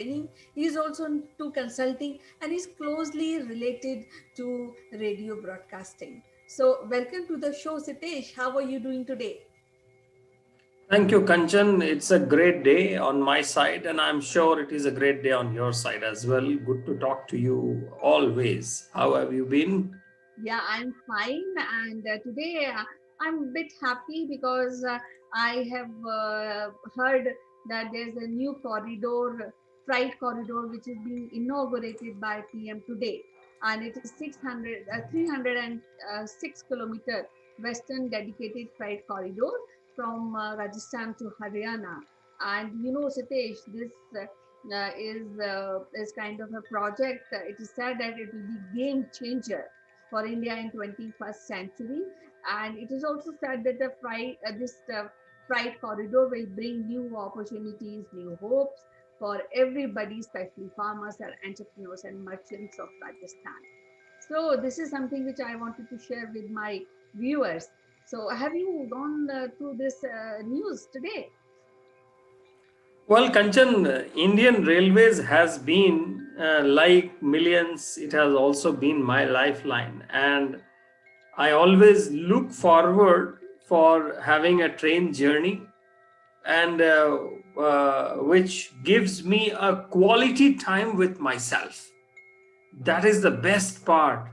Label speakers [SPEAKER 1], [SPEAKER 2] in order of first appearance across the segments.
[SPEAKER 1] training. He is also into consulting and is closely related to radio broadcasting. So, welcome to the show, Sitesh. How are you doing today?
[SPEAKER 2] Thank you, Kanchan. It's a great day on my side, and I'm sure it is a great day on your side as well. Good to talk to you always. How have you been?
[SPEAKER 1] Yeah, I'm fine. And today I'm a bit happy because I have heard that there's a new corridor, freight corridor, which is being inaugurated by PM today. And it is 306 kilometer western dedicated freight corridor from Rajasthan to Haryana. And you know, Sitesh, this is kind of a project. It is said that it will be game changer for India in 21st century. And it is also said that this freight corridor will bring new opportunities, new hopes for everybody, especially farmers and entrepreneurs and merchants of Rajasthan. So this is something which I wanted to share with my viewers. So have you gone through this news today?
[SPEAKER 2] Well, Kanchan, Indian Railways has been like millions, it has also been my lifeline. And I always look forward for having a train journey and which gives me a quality time with myself. That is the best part.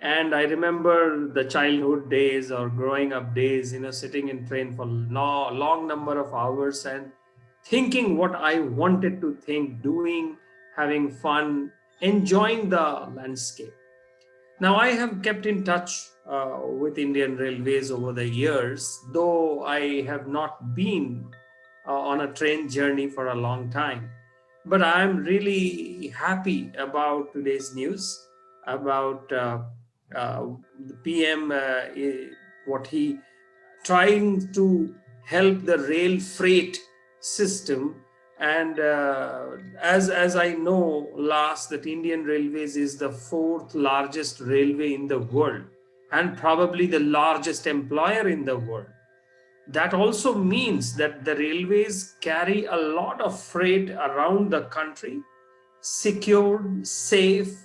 [SPEAKER 2] And I remember the childhood days or growing up days, sitting in train for long number of hours and thinking what I wanted to think, doing, having fun, enjoying the landscape. Now, I have kept in touch with Indian Railways over the years, though I have not been on a train journey for a long time. But I'm really happy about today's news about uh, the PM, what he trying to help the rail freight system. And as I know last, that Indian Railways is the fourth largest railway in the world and probably the largest employer in the world. That also means that the railways carry a lot of freight around the country, secured, safe,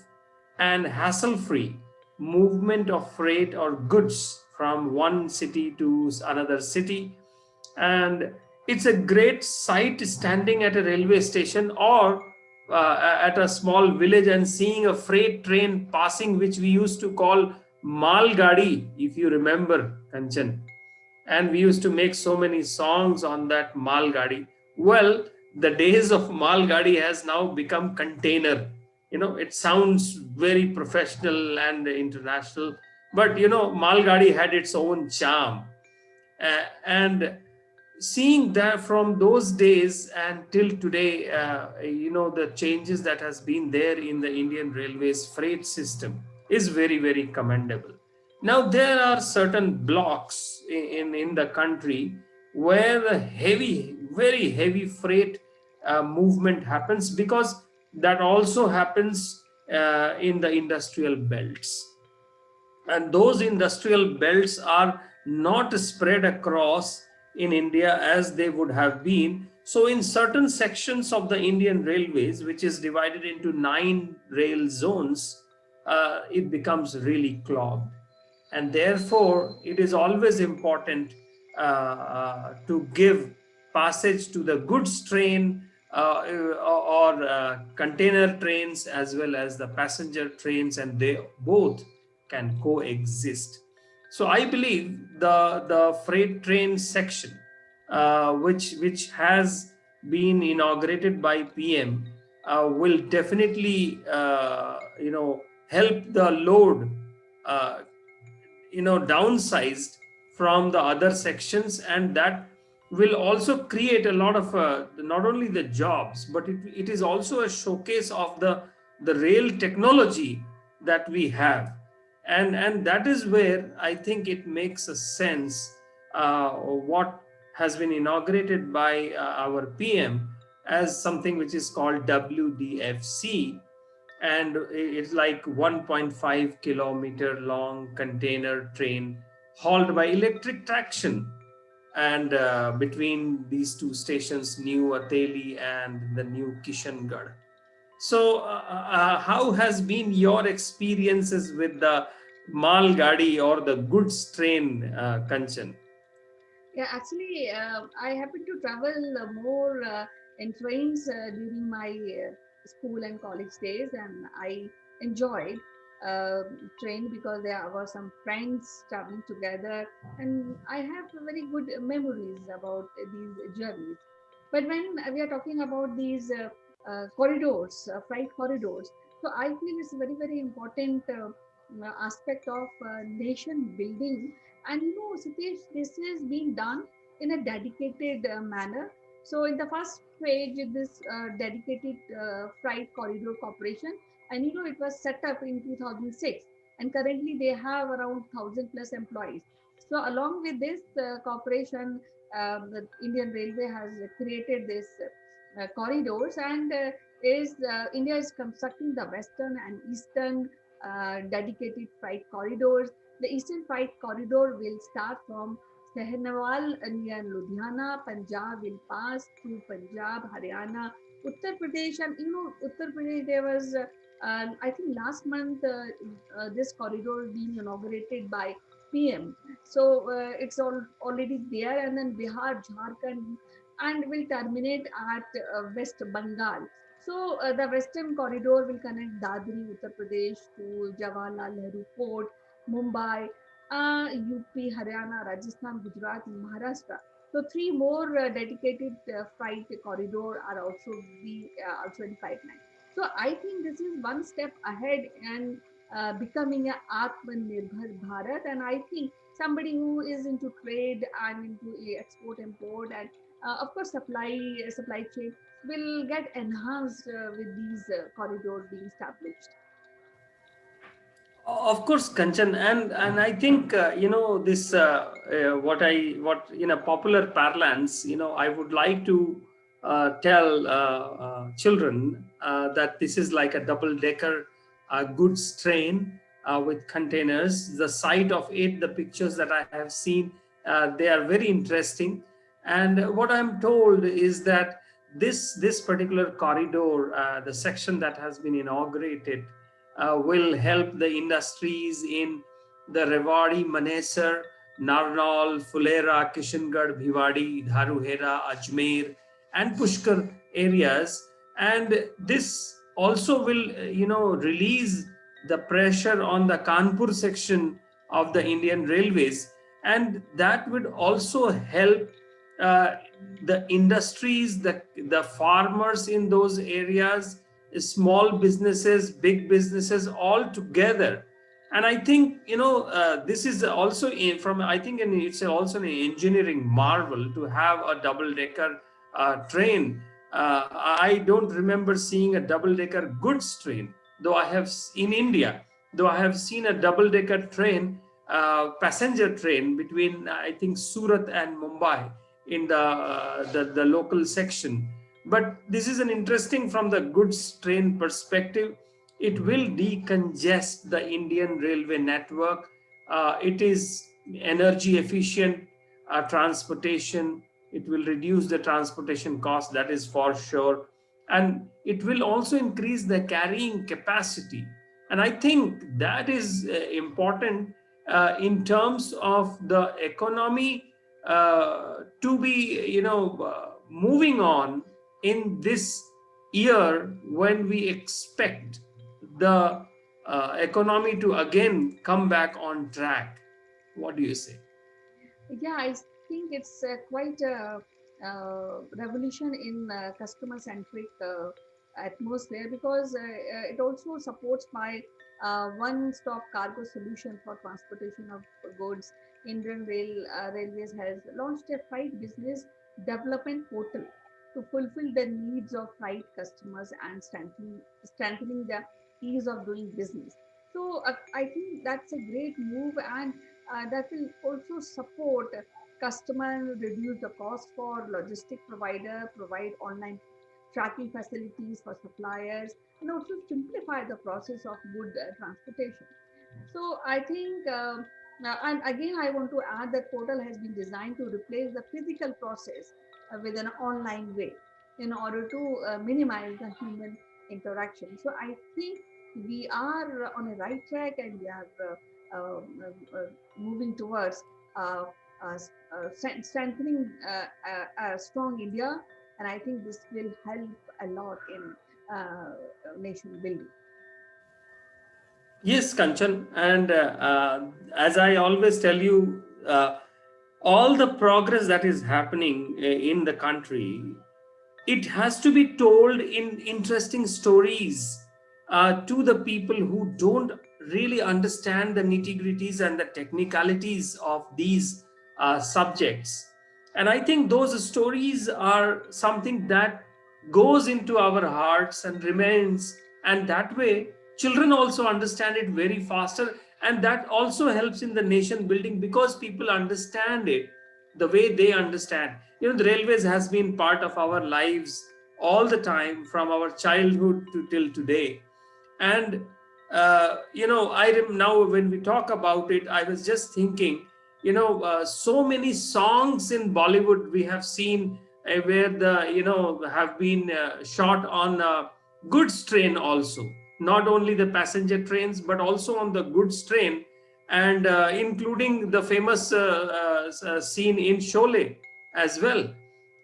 [SPEAKER 2] and hassle free movement of freight or goods from one city to another city. And it's a great sight standing at a railway station or at a small village and seeing a freight train passing, which we used to call mal gadi, if you remember, Kanchan. And we used to make so many songs on that mal gadi. Well, the days of mal gadi has now become container. It sounds very professional and international, but mal gadi had its own charm. And seeing that from those days and till today, the changes that has been there in the Indian Railways freight system is very, very commendable. Now there are certain blocks in the country where the heavy, very heavy freight movement happens, because that also happens in the industrial belts, and those industrial belts are not spread across in India as they would have been. So, in certain sections of the Indian railways, which is divided into 9 rail zones, it becomes really clogged. And therefore, it is always important to give passage to the goods train or container trains as well as the passenger trains, and they both can coexist. So I believe the freight train section, which has been inaugurated by PM, will definitely help the load uh, downsized from the other sections, and that will also create a lot of not only the jobs, but it is also a showcase of the rail technology that we have. And that is where I think it makes a sense what has been inaugurated by our PM as something which is called WDFC, and it's like 1.5 kilometer long container train hauled by electric traction. and between these two stations, New Ateli and the new Kishangarh. So, how has been your experiences with the Mal Gadi or the goods train, Kanchan?
[SPEAKER 1] Yeah, actually, I happen to travel more in trains during my school and college days, and I enjoyed uh, train because there were some friends traveling together, and I have very good memories about these journeys. But when we are talking about these corridors, freight corridors, so I feel it's a very, very important aspect of nation building. And Satish, this is being done in a dedicated manner. So in the first phase, this dedicated freight corridor corporation, and it was set up in 2006, and currently they have around 1,000 plus employees. So along with this corporation, the Indian Railway has created this corridors, and is India is constructing the western and eastern dedicated freight corridors. The eastern freight corridor will start from Sahnewal near Ludhiana. Punjab will pass through Punjab, Haryana, Uttar Pradesh, and Uttar Pradesh. There was, I think, last month this corridor being inaugurated by PM. So it's already there, and then Bihar, Jharkhand, and will terminate at West Bengal. So the Western corridor will connect Dadri, Uttar Pradesh to Jawaharlal Nehru Port, Mumbai, UP, Haryana, Rajasthan, Gujarat, Maharashtra. So three more dedicated freight corridor are also in pipeline. So I think this is one step ahead and becoming a Atmanirbhar Bharat. And I think somebody who is into trade and into export import and of course supply chain will get enhanced with these corridors being established.
[SPEAKER 2] Of course, Kanchan, and I think this what in a popular parlance, I would like to tell children that this is like a double decker goods train with containers. The sight of it, the pictures that I have seen, they are very interesting. And what I'm told is that this particular corridor, the section that has been inaugurated, will help the industries in the Rewari, Manesar, Narnaul, Fulera, Kishangarh, Bhiwadi, Dharuhera, Ajmer, and Pushkar areas. And this also will, release the pressure on the Kanpur section of the Indian Railways, and that would also help uh, the industries, the farmers in those areas, small businesses, big businesses, all together. And I think this is also from I think it's also an engineering marvel to have a double decker train. I don't remember seeing a double decker goods train, though I have in India. Though I have seen a double decker train, passenger train between I think Surat and Mumbai in the local section. But this is an interesting from the goods train perspective. It will decongest the Indian railway network. It is energy efficient transportation. It will reduce the transportation cost, that is for sure. And it will also increase the carrying capacity. And I think that is important in terms of the economy to be, moving on in this year when we expect the economy to again come back on track. What do you say?
[SPEAKER 1] Yeah, I think it's quite a revolution in customer centric atmosphere because it also supports my one stop cargo solution for transportation of goods. Indian Railways has launched a freight business development portal to fulfill the needs of freight customers and strengthening the ease of doing business. So I think that's a great move, and that will also support customer and reduce the cost for logistic provider, provide online tracking facilities for suppliers, and also simplify the process of good transportation. So I think And again, I want to add that portal has been designed to replace the physical process with an online way in order to minimize the human interaction. So I think we are on a right track, and we are moving towards uh, strengthening a strong India. And I think this will help a lot in nation building.
[SPEAKER 2] Yes, Kanchan, and as I always tell you, all the progress that is happening in the country, it has to be told in interesting stories to the people who don't really understand the nitty gritties and the technicalities of these subjects. And I think those stories are something that goes into our hearts and remains, and that way children also understand it very faster, and that also helps in the nation building because people understand it the way they understand. The railways has been part of our lives all the time from our childhood to till today. And now when we talk about it, I was just thinking, so many songs in Bollywood we have seen where the have been shot on goods train also, not only the passenger trains but also on the goods train, and including the famous scene in Sholay as well.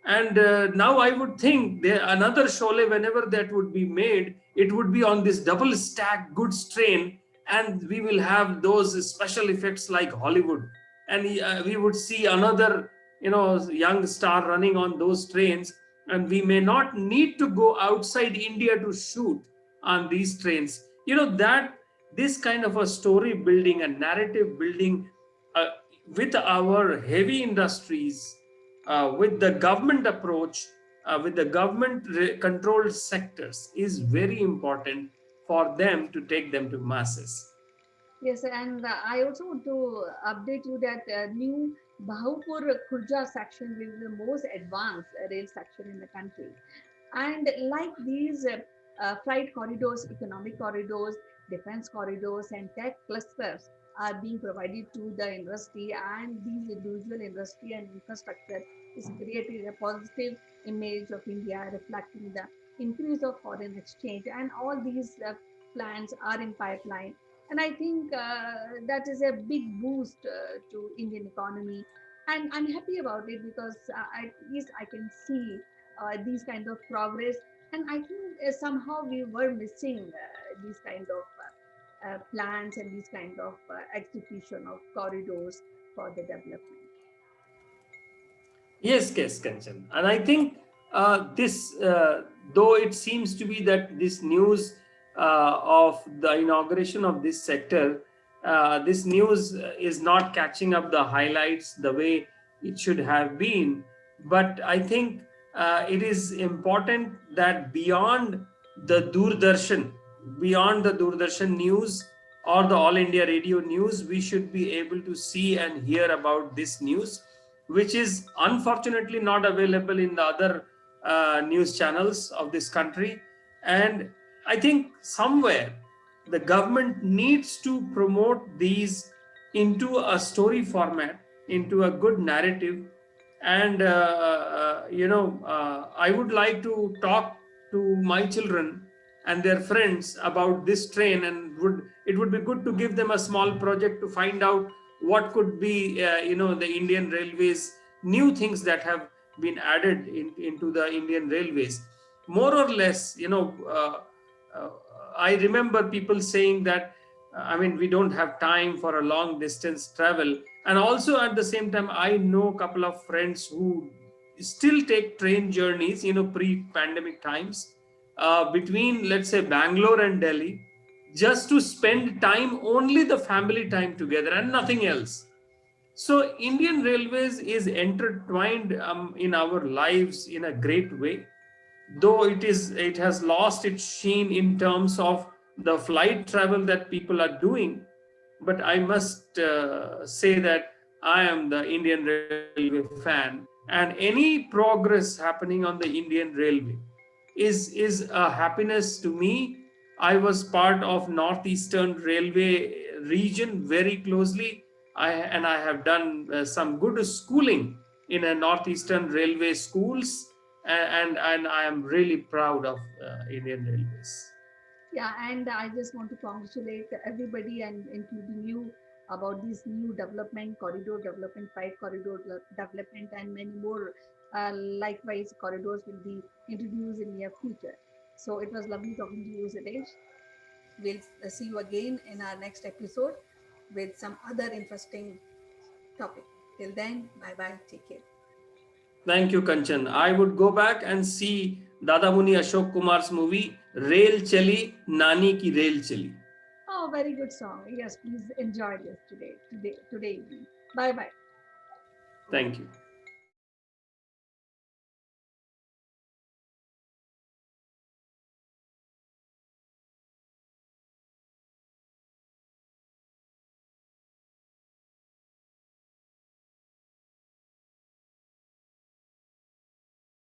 [SPEAKER 2] And now I would think there another Sholay, whenever that would be made, it would be on this double stack goods train, and we will have those special effects like Hollywood, and we would see another young star running on those trains, and we may not need to go outside India to shoot on these trains. That this kind of a story building and narrative building uh, with our heavy industries, with the government approach, with the government controlled sectors is very important for them to take them to masses.
[SPEAKER 1] Yes, and I also want to update you that new Bahupur Khurja section will be the most advanced rail section in the country. And like these freight corridors, economic corridors, defense corridors, and tech clusters are being provided to the industry, and these individual industry and infrastructure is creating a positive image of India, reflecting the increase of foreign exchange. And all these plans are in pipeline. And I think that is a big boost to Indian economy. And I'm happy about it because at least I can see these kind of progress. And I think somehow we were missing these kind of plans and these kind of execution of corridors for the development.
[SPEAKER 2] Yes, Kanchan. And I think this, though it seems to be that this news of the inauguration of this sector, this news is not catching up the highlights the way it should have been. But I think it is important that beyond the Doordarshan news or the All India Radio news, we should be able to see and hear about this news, which is unfortunately not available in the other news channels of this country. And I think somewhere the government needs to promote these into a story format, into a good narrative. And I would like to talk to my children and their friends about this train, and would be good to give them a small project to find out what could be the Indian Railways new things that have been added into the Indian Railways. More or less, uh, I remember people saying that we don't have time for a long distance travel. And also at the same time, I know a couple of friends who still take train journeys, pre-pandemic times, between, let's say, Bangalore and Delhi, just to spend time, only the family time together and nothing else. So Indian Railways is intertwined in our lives in a great way, though it has lost its sheen in terms of the flight travel that people are doing. But I must say that I am the Indian Railway fan, and any progress happening on the Indian Railway is a happiness to me. I was part of Northeastern Railway region very closely. I have done some good schooling in a northeastern railway schools, and I am really proud of Indian Railways.
[SPEAKER 1] Yeah, and I just want to congratulate everybody and including you about this new development, corridor development, freight corridor development, and many more likewise corridors will be introduced in near future. So it was lovely talking to you, Siddhesh. We'll see you again in our next episode with some other interesting topic. Till then, bye bye. Take care.
[SPEAKER 2] Thank you, Kanchan. I would go back and see Dada Muni Ashok Kumar's movie Rail Chali, Nani Ki Rail Chali.
[SPEAKER 1] Oh, very good song. Yes, please enjoy this today evening. Bye bye.
[SPEAKER 2] Thank you.